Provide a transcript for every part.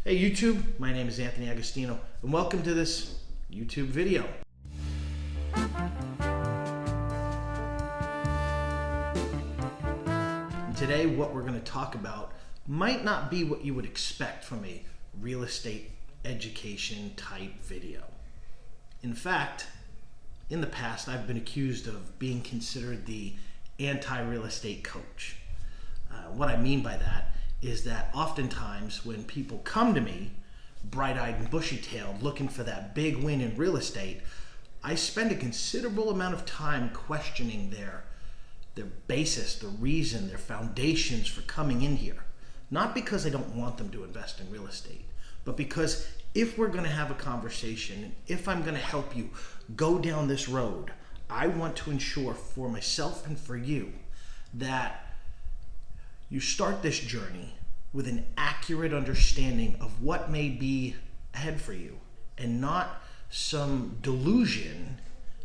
Hey YouTube, my name is Anthony Agostino and welcome to this YouTube video. And today what we're going to talk about might not be what you would expect from a real estate education type video. In fact, in the past I've been accused of being considered the anti-real estate coach. What I mean by that is that oftentimes when people come to me, bright-eyed and bushy-tailed, looking for that big win in real estate, I spend a considerable amount of time questioning their basis, the reason, their foundations for coming in here. Not because I don't want them to invest in real estate, but because if we're going to have a conversation, and if I'm going to help you go down this road, I want to ensure for myself and for you that you start this journey with an accurate understanding of what may be ahead for you and not some delusion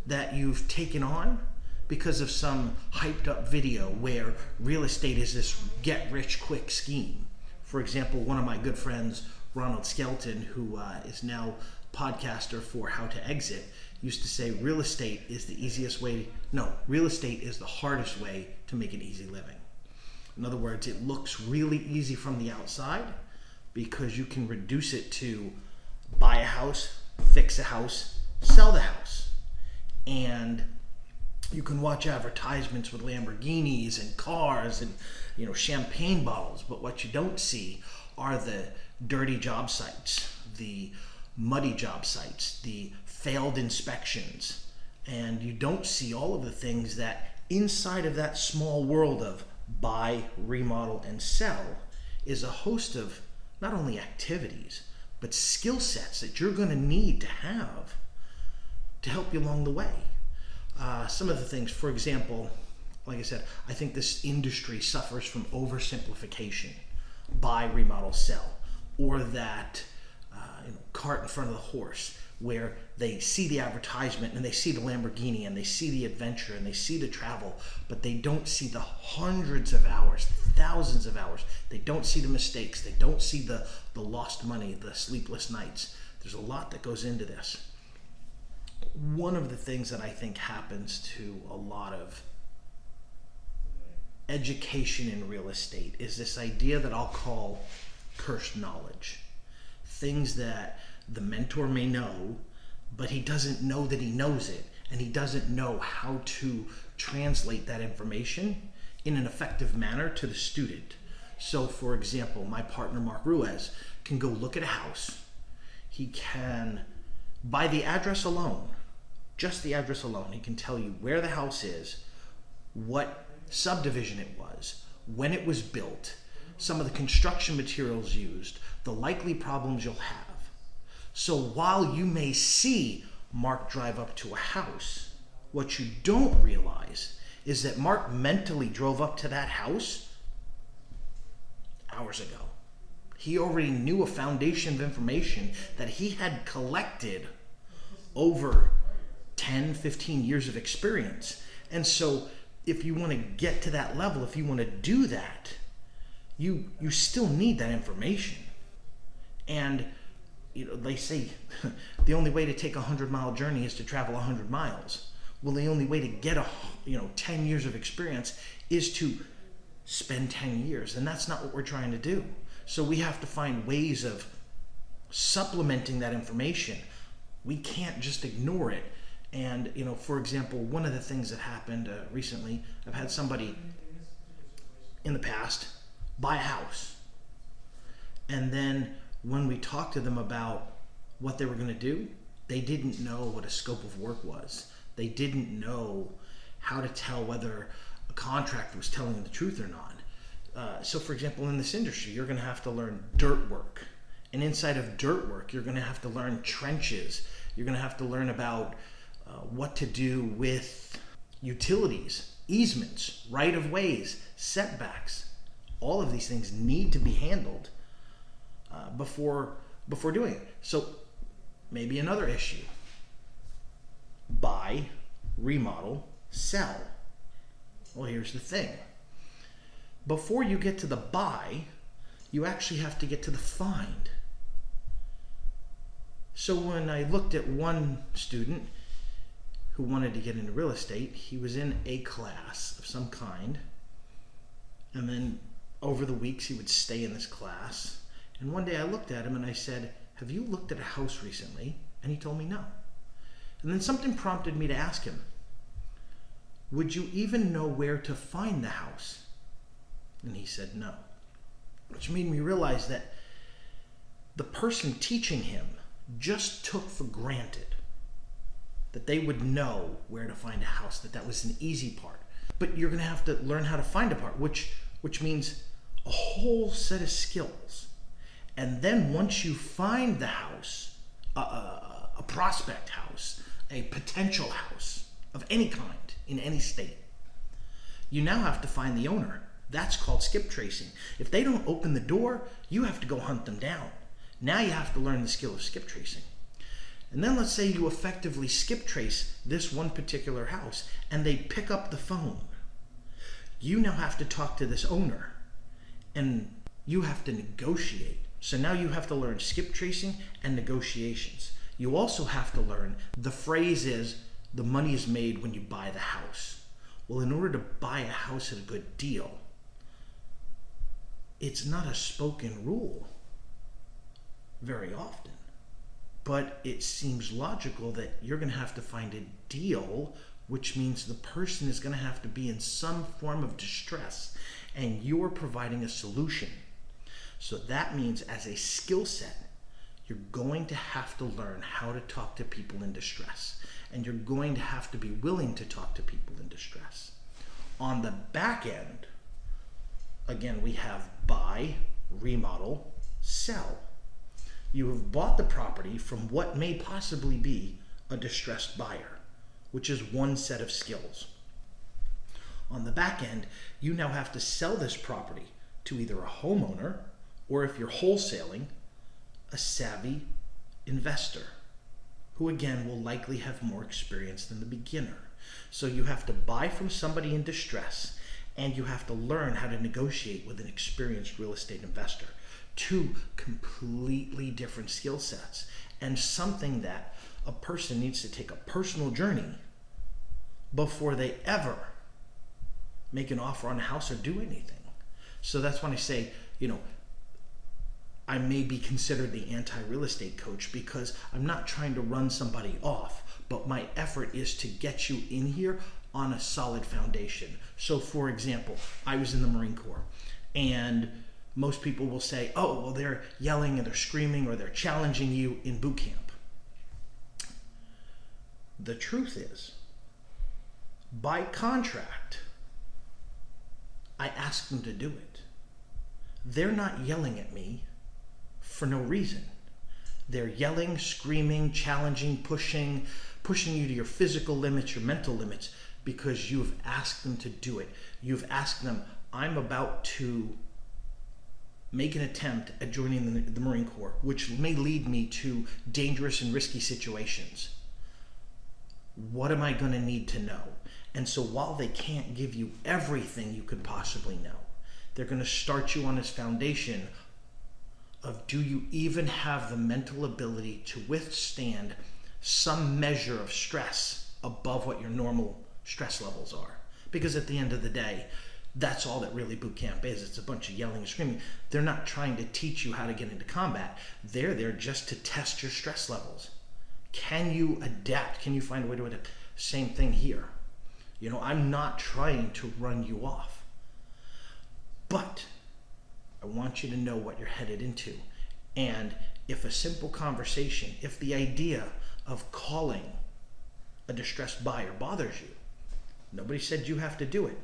that you've taken on because of some hyped up video where real estate is this get rich quick scheme. For example, one of my good friends, Ronald Skelton, who is now podcaster for How to Exit, used to say real estate is real estate is the hardest way to make an easy living. In other words, it looks really easy from the outside because you can reduce it to buy a house, fix a house, sell the house. And you can watch advertisements with Lamborghinis and cars and champagne bottles, but what you don't see are the dirty job sites, the muddy job sites, the failed inspections, and you don't see all of the things that inside of that small world of buy, remodel, and sell is a host of not only activities, but skill sets that you're going to need to have to help you along the way. Some of the things, for example, like I said, I think this industry suffers from oversimplification. Buy, remodel, sell, or that cart in front of the horse, where they see the advertisement and they see the Lamborghini and they see the adventure and they see the travel, but they don't see the hundreds of hours, thousands of hours. They don't see the mistakes. They don't see the lost money, the sleepless nights. There's a lot that goes into this. One of the things that I think happens to a lot of education in real estate is this idea that I'll call cursed knowledge. Things that the mentor may know, but he doesn't know that he knows it, and he doesn't know how to translate that information in an effective manner to the student. So, for example, my partner Mark Ruiz can go look at a house. He can, by the address alone, just the address alone, he can tell you where the house is, what subdivision it was, when it was built, some of the construction materials used, the likely problems you'll have. So while you may see Mark drive up to a house, what you don't realize is that Mark mentally drove up to that house hours ago. He already knew a foundation of information that he had collected over 10, 15 years of experience. And so if you want to get to that level, if you want to do that, you still need that information. And they say the only way to take a 100-mile journey is to travel 100 miles. Well, the only way to get 10 years of experience is to spend 10 years, and that's not what we're trying to do. So we have to find ways of supplementing that information. We can't just ignore it. And for example, one of the things that happened recently, I've had somebody in the past buy a house, and then when we talked to them about what they were going to do, they didn't know what a scope of work was. They didn't know how to tell whether a contractor was telling them the truth or not. So for example, in this industry, you're going to have to learn dirt work. And inside of dirt work, you're going to have to learn trenches. You're going to have to learn about what to do with utilities, easements, right-of-ways, setbacks. All of these things need to be handled before doing it. So maybe another issue. Buy, remodel, sell. Well, here's the thing. Before you get to the buy, you actually have to get to the find. So when I looked at one student who wanted to get into real estate, he was in a class of some kind, and then over the weeks he would stay in this class. And one day I looked at him and I said, "Have you looked at a house recently?" And he told me no. And then something prompted me to ask him, "Would you even know where to find the house?" And he said no. Which made me realize that the person teaching him just took for granted that they would know where to find a house, that was an easy part. But you're going to have to learn how to find a part, which means a whole set of skills. And then once you find the house, a prospect house, a potential house of any kind in any state, you now have to find the owner. That's called skip tracing. If they don't open the door, you have to go hunt them down. Now you have to learn the skill of skip tracing. And then let's say you effectively skip trace this one particular house and they pick up the phone. You now have to talk to this owner and you have to negotiate. So now you have to learn skip tracing and negotiations. You also have to learn, the phrase is, the money is made when you buy the house. Well, in order to buy a house at a good deal, it's not a spoken rule very often. But it seems logical that you're going to have to find a deal, which means the person is going to have to be in some form of distress, and you're providing a solution. So that means as a skill set, you're going to have to learn how to talk to people in distress, and you're going to have to be willing to talk to people in distress. On the back end, again, we have buy, remodel, sell. You have bought the property from what may possibly be a distressed buyer, which is one set of skills. On the back end, you now have to sell this property to either a homeowner, or if you're wholesaling, a savvy investor, who again will likely have more experience than the beginner. So you have to buy from somebody in distress, and you have to learn how to negotiate with an experienced real estate investor. Two completely different skill sets, and something that a person needs to take a personal journey before they ever make an offer on a house or do anything. So that's when I say, I may be considered the anti-real estate coach, because I'm not trying to run somebody off, but my effort is to get you in here on a solid foundation. So for example, I was in the Marine Corps, and most people will say, oh, well, they're yelling and they're screaming or they're challenging you in boot camp. The truth is, by contract, I ask them to do it. They're not yelling at me for no reason. They're yelling, screaming, challenging, pushing you to your physical limits, your mental limits, because you've asked them to do it. You've asked them, I'm about to make an attempt at joining the Marine Corps, which may lead me to dangerous and risky situations. What am I going to need to know? And so while they can't give you everything you could possibly know, they're going to start you on this foundation of, do you even have the mental ability to withstand some measure of stress above what your normal stress levels are? Because at the end of the day, that's all that really boot camp is. It's a bunch of yelling and screaming. They're not trying to teach you how to get into combat. They're there just to test your stress levels. Can you adapt? Can you find a way to adapt? Same thing here. I'm not trying to run you off, but I want you to know what you're headed into. And if a simple conversation, if the idea of calling a distressed buyer bothers you, nobody said you have to do it.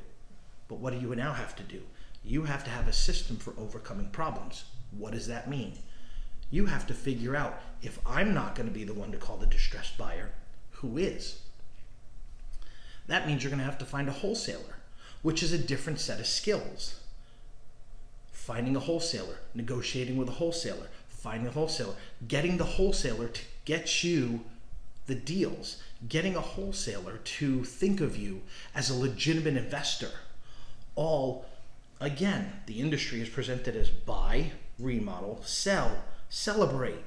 But what do you now have to do? You have to have a system for overcoming problems. What does that mean? You have to figure out, if I'm not going to be the one to call the distressed buyer, who is? That means you're going to have to find a wholesaler, which is a different set of skills. Finding a wholesaler, negotiating with a wholesaler, finding a wholesaler, getting the wholesaler to get you the deals, getting a wholesaler to think of you as a legitimate investor. All, again, the industry is presented as buy, remodel, sell, celebrate.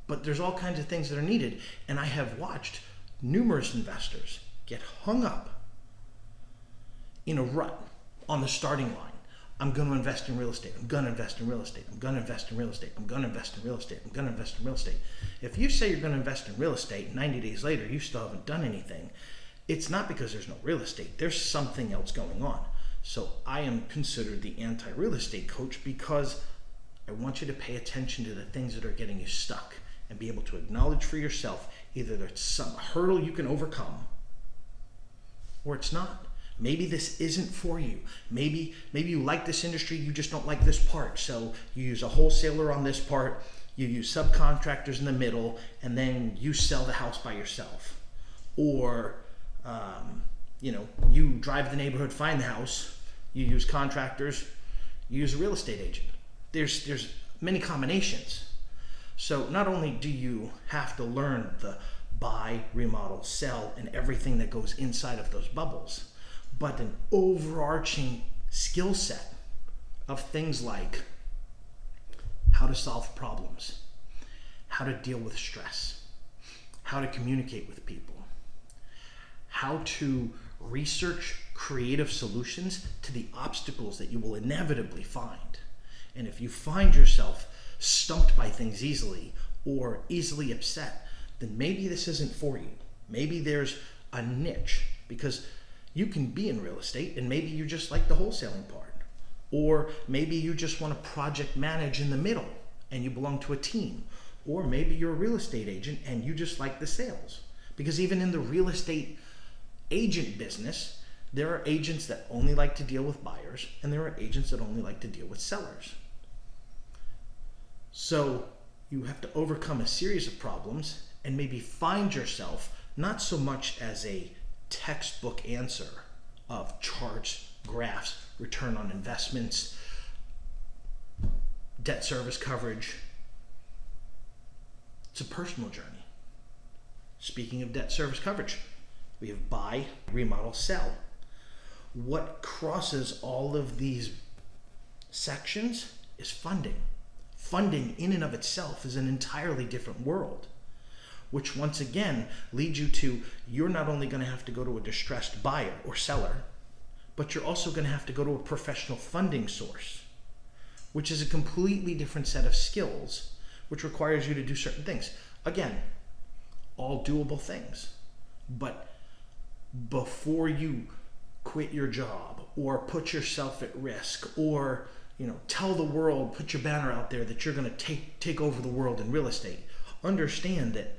but there's all kinds of things that are needed. And I have watched numerous investors get hung up in a rut on the starting line. I'm going to invest in real estate. I'm going to invest in real estate. I'm going to invest in real estate. I'm going to invest in real estate. I'm going to invest in real estate. If you say you're going to invest in real estate, 90 days later, you still haven't done anything, it's not because there's no real estate. There's something else going on. So I am considered the anti-real estate coach because I want you to pay attention to the things that are getting you stuck and be able to acknowledge for yourself either there's some hurdle you can overcome or it's not. Maybe this isn't for you. Maybe you like this industry, you just don't like this part. So you use a wholesaler on this part, you use subcontractors in the middle, and then you sell the house by yourself. Or, you drive the neighborhood, find the house, you use contractors, you use a real estate agent. There's many combinations. So not only do you have to learn the buy, remodel, sell, and everything that goes inside of those bubbles, but an overarching skill set of things like how to solve problems, how to deal with stress, how to communicate with people, how to research creative solutions to the obstacles that you will inevitably find. And if you find yourself stumped by things easily or easily upset, then maybe this isn't for you. Maybe there's a niche, because you can be in real estate and maybe you just like the wholesaling part. Or maybe you just want to project manage in the middle and you belong to a team. Or maybe you're a real estate agent and you just like the sales. Because even in the real estate agent business, there are agents that only like to deal with buyers and there are agents that only like to deal with sellers. So you have to overcome a series of problems and maybe find yourself not so much as a textbook answer of charts, graphs, return on investments, debt service coverage. It's a personal journey. Speaking of debt service coverage, we have buy, remodel, sell. What crosses all of these sections is funding. Funding in and of itself is an entirely different world, which once again leads you to, you're not only going to have to go to a distressed buyer or seller, but you're also going to have to go to a professional funding source, which is a completely different set of skills, which requires you to do certain things. Again, all doable things. But before you quit your job or put yourself at risk or tell the world, put your banner out there that you're going to take over the world in real estate, understand that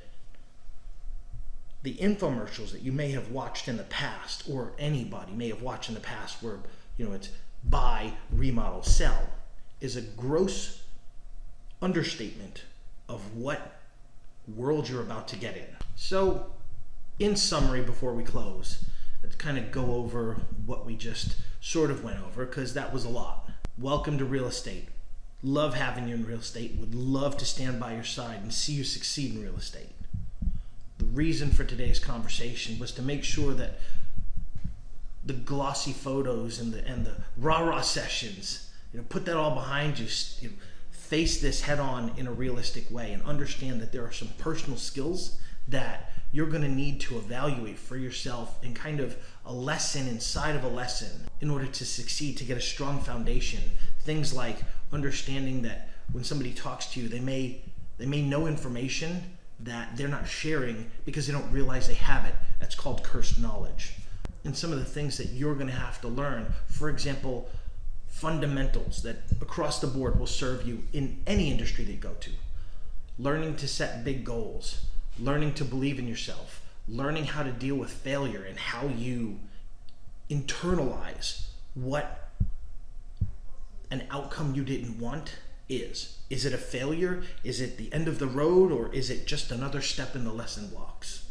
the infomercials that you may have watched in the past, or anybody may have watched in the past, where it's buy, remodel, sell, is a gross understatement of what world you're about to get in. So, in summary, before we close, let's kind of go over what we just sort of went over, because that was a lot. Welcome to real estate. Love having you in real estate. Would love to stand by your side and see you succeed in real estate. The reason for today's conversation was to make sure that the glossy photos and the rah-rah sessions, put that all behind you. Face this head on in a realistic way and understand that there are some personal skills that you're going to need to evaluate for yourself, and kind of a lesson inside of a lesson in order to succeed, to get a strong foundation. Things like understanding that when somebody talks to you, they may know information that they're not sharing because they don't realize they have it. That's called cursed knowledge. And some of the things that you're going to have to learn, for example, fundamentals that across the board will serve you in any industry that you go to. Learning to set big goals, learning to believe in yourself, learning how to deal with failure and how you internalize what an outcome you didn't want is. Is it a failure? Is it the end of the road? Or is it just another step in the lesson blocks?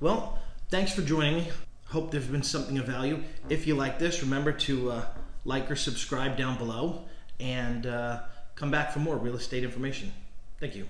Well, thanks for joining me. Hope there's been something of value. If you like this, remember to like or subscribe down below, and come back for more real estate information. Thank you.